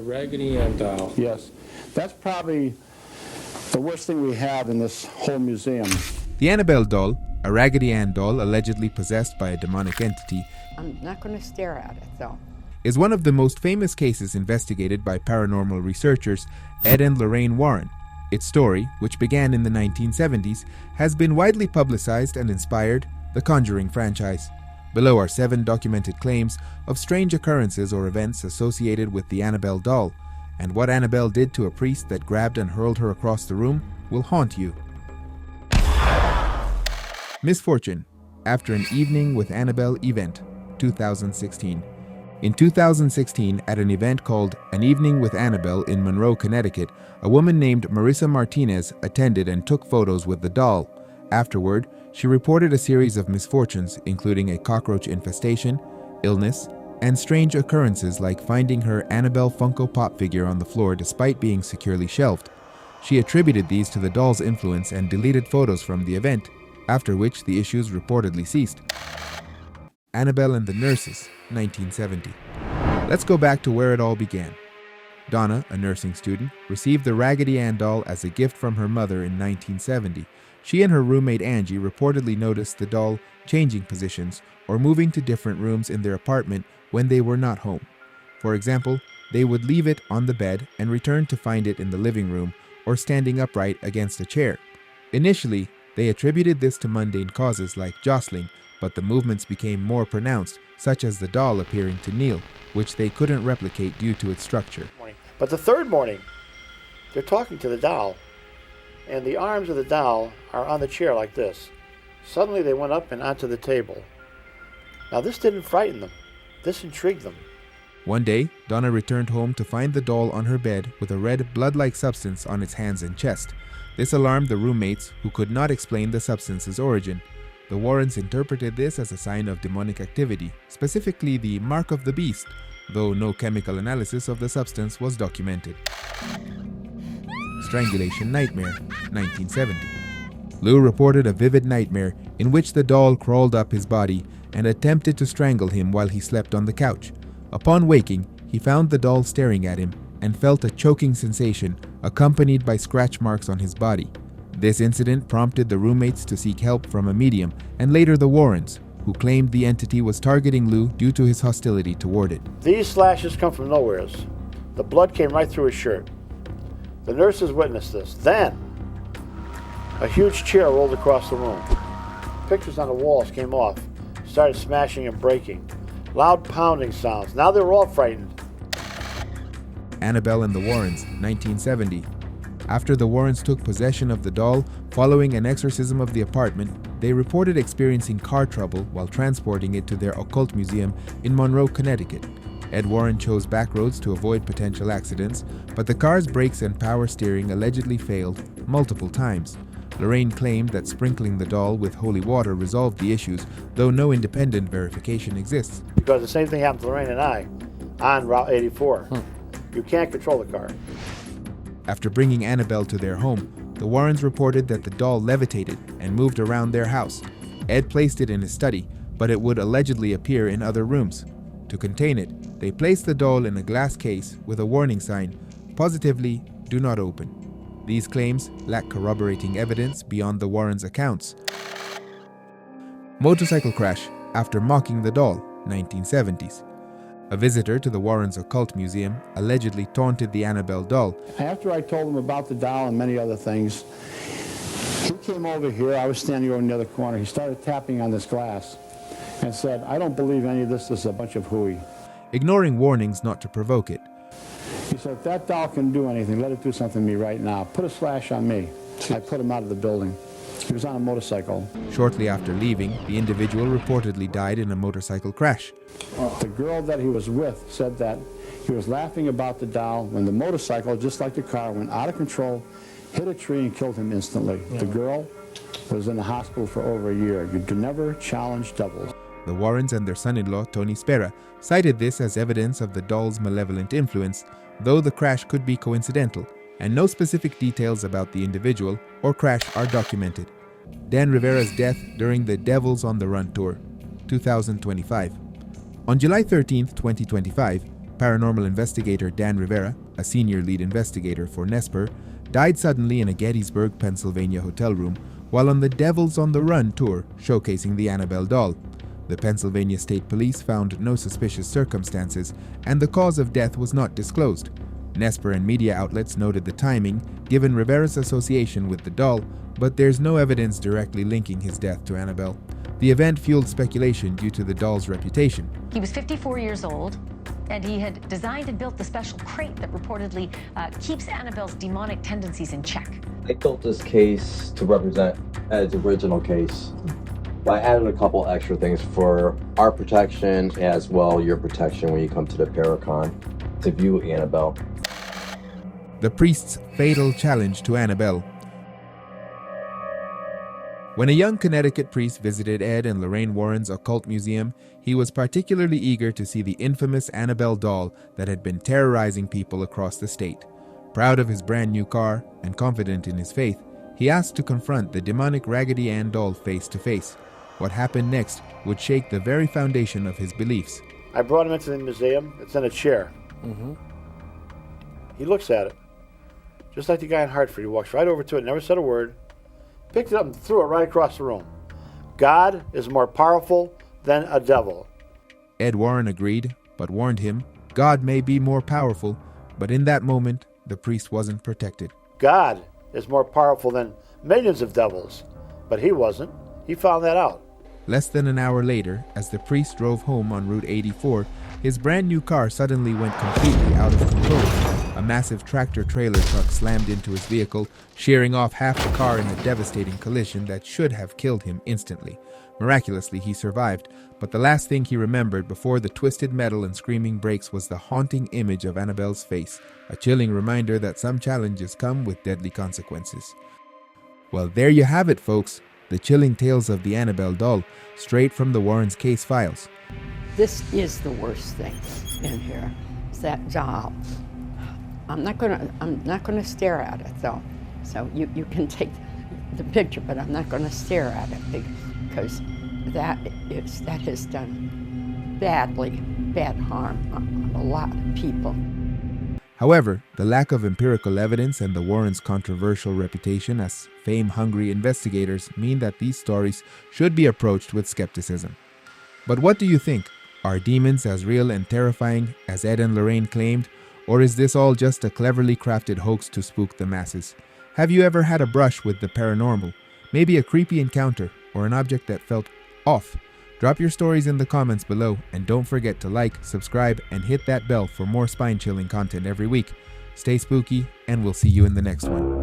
Raggedy Ann doll. Yes. That's probably the worst thing we have in this whole museum. The Annabelle doll, a Raggedy Ann doll allegedly possessed by a demonic entity, I'm not going to stare at it, though. is one of the most famous cases investigated by paranormal researchers Ed and Lorraine Warren. Its story, which began in the 1970s, has been widely publicized and inspired the Conjuring franchise. Below are 7 documented claims of strange occurrences or events associated with the Annabelle doll, and what Annabelle did to a priest that grabbed and hurled her across the room will haunt you. Misfortune, After an Evening with Annabelle event, 2016. In 2016, at an event called An Evening with Annabelle in Monroe, Connecticut, a woman named Marissa Martinez attended and took photos with the doll. Afterward, she reported a series of misfortunes, including a cockroach infestation, illness, and strange occurrences like finding her Annabelle Funko Pop figure on the floor despite being securely shelved. She attributed these to the doll's influence and deleted photos from the event, after which the issues reportedly ceased. Annabelle and the Nurses, 1970. Let's go back to where it all began. Donna, a nursing student, received the Raggedy Ann doll as a gift from her mother in 1970. She and her roommate Angie reportedly noticed the doll changing positions or moving to different rooms in their apartment when they were not home. For example, they would leave it on the bed and return to find it in the living room or standing upright against a chair. Initially, they attributed this to mundane causes like jostling, but the movements became more pronounced, such as the doll appearing to kneel, which they couldn't replicate due to its structure. But the third morning, they're talking to the doll, and the arms of the doll are on the chair like this. Suddenly they went up and onto the table. Now this didn't frighten them. This intrigued them. One day, Donna returned home to find the doll on her bed with a red blood-like substance on its hands and chest. This alarmed the roommates, who could not explain the substance's origin. The Warrens interpreted this as a sign of demonic activity, specifically the mark of the beast, though no chemical analysis of the substance was documented. Strangulation Nightmare, 1970. Lou reported a vivid nightmare in which the doll crawled up his body and attempted to strangle him while he slept on the couch. Upon waking, he found the doll staring at him and felt a choking sensation accompanied by scratch marks on his body. This incident prompted the roommates to seek help from a medium and later the Warrens, who claimed the entity was targeting Lou due to his hostility toward it. These slashes come from nowheres. The blood came right through his shirt. The nurses witnessed this. Then, a huge chair rolled across the room. Pictures on the walls came off, started smashing and breaking. Loud pounding sounds. Now they were all frightened. Annabelle and the Warrens, 1970. After the Warrens took possession of the doll, following an exorcism of the apartment, they reported experiencing car trouble while transporting it to their occult museum in Monroe, Connecticut. Ed Warren chose back roads to avoid potential accidents, but the car's brakes and power steering allegedly failed multiple times. Lorraine claimed that sprinkling the doll with holy water resolved the issues, though no independent verification exists. Because the same thing happened to Lorraine and I on Route 84. You can't control the car. After bringing Annabelle to their home, the Warrens reported that the doll levitated and moved around their house. Ed placed it in his study, but it would allegedly appear in other rooms. To contain it, they placed the doll in a glass case with a warning sign, positively, "Do not open." These claims lack corroborating evidence beyond the Warrens' accounts. Motorcycle crash after mocking the doll, 1970s. A visitor to the Warrens' occult museum allegedly taunted the Annabelle doll. After I told him about the doll and many other things, he came over here. I was standing over in the other corner. He started tapping on this glass and said, "I don't believe any of this is a bunch of hooey." Ignoring warnings not to provoke it. He said, "If that doll can do anything, let it do something to me right now. Put a slash on me." I put him out of the building. He was on a motorcycle. Shortly after leaving, the individual reportedly died in a motorcycle crash. The girl that he was with said that he was laughing about the doll when the motorcycle, just like the car, went out of control, hit a tree and killed him instantly. The girl was in the hospital for over a year. You can never challenge devils. The Warrens and their son-in-law, Tony Spera, cited this as evidence of the doll's malevolent influence, though the crash could be coincidental, and no specific details about the individual or crash are documented. Dan Rivera's death during the Devils on the Run tour, 2025. On July 13, 2025, paranormal investigator Dan Rivera, a senior lead investigator for Nesper, died suddenly in a Gettysburg, Pennsylvania hotel room while on the Devils on the Run tour showcasing the Annabelle doll. The Pennsylvania State Police found no suspicious circumstances, and the cause of death was not disclosed. Nesper and media outlets noted the timing, given Rivera's association with the doll, but there's no evidence directly linking his death to Annabelle. The event fueled speculation due to the doll's reputation. He was 54 years old, and he had designed and built the special crate that reportedly keeps Annabelle's demonic tendencies in check. I built this case to represent Ed's original case. I added a couple extra things for our protection as well your protection when you come to the Paracon to view Annabelle. The priest's fatal challenge to Annabelle. When a young Connecticut priest visited Ed and Lorraine Warren's occult museum, he was particularly eager to see the infamous Annabelle doll that had been terrorizing people across the state. Proud of his brand new car and confident in his faith, he asked to confront the demonic Raggedy Ann doll face to face. What happened next would shake the very foundation of his beliefs. I brought him into the museum. It's in a chair. He looks at it, just like the guy in Hartford. He walks right over to it, never said a word, picked it up and threw it right across the room. God is more powerful than a devil. Ed Warren agreed, but warned him, God may be more powerful, but in that moment, the priest wasn't protected. God is more powerful than millions of devils, but he wasn't. He found that out. Less than an hour later, as the priest drove home on Route 84, his brand new car suddenly went completely out of control. A massive tractor-trailer truck slammed into his vehicle, shearing off half the car in a devastating collision that should have killed him instantly. Miraculously, he survived, but the last thing he remembered before the twisted metal and screaming brakes was the haunting image of Annabelle's face, a chilling reminder that some challenges come with deadly consequences. Well, there you have it, folks. The chilling tales of the Annabelle doll, straight from the Warrens' case files. This is the worst thing in here. It's that doll. I'm not gonna stare at it though. So you can take the picture, but I'm not gonna stare at it because that has done bad harm on a lot of people. However, the lack of empirical evidence and the Warrens' controversial reputation as fame-hungry investigators mean that these stories should be approached with skepticism. But what do you think? Are demons as real and terrifying as Ed and Lorraine claimed, or is this all just a cleverly crafted hoax to spook the masses? Have you ever had a brush with the paranormal? Maybe a creepy encounter or an object that felt off? Drop your stories in the comments below, and don't forget to like, subscribe, and hit that bell for more spine-chilling content every week. Stay spooky, and we'll see you in the next one.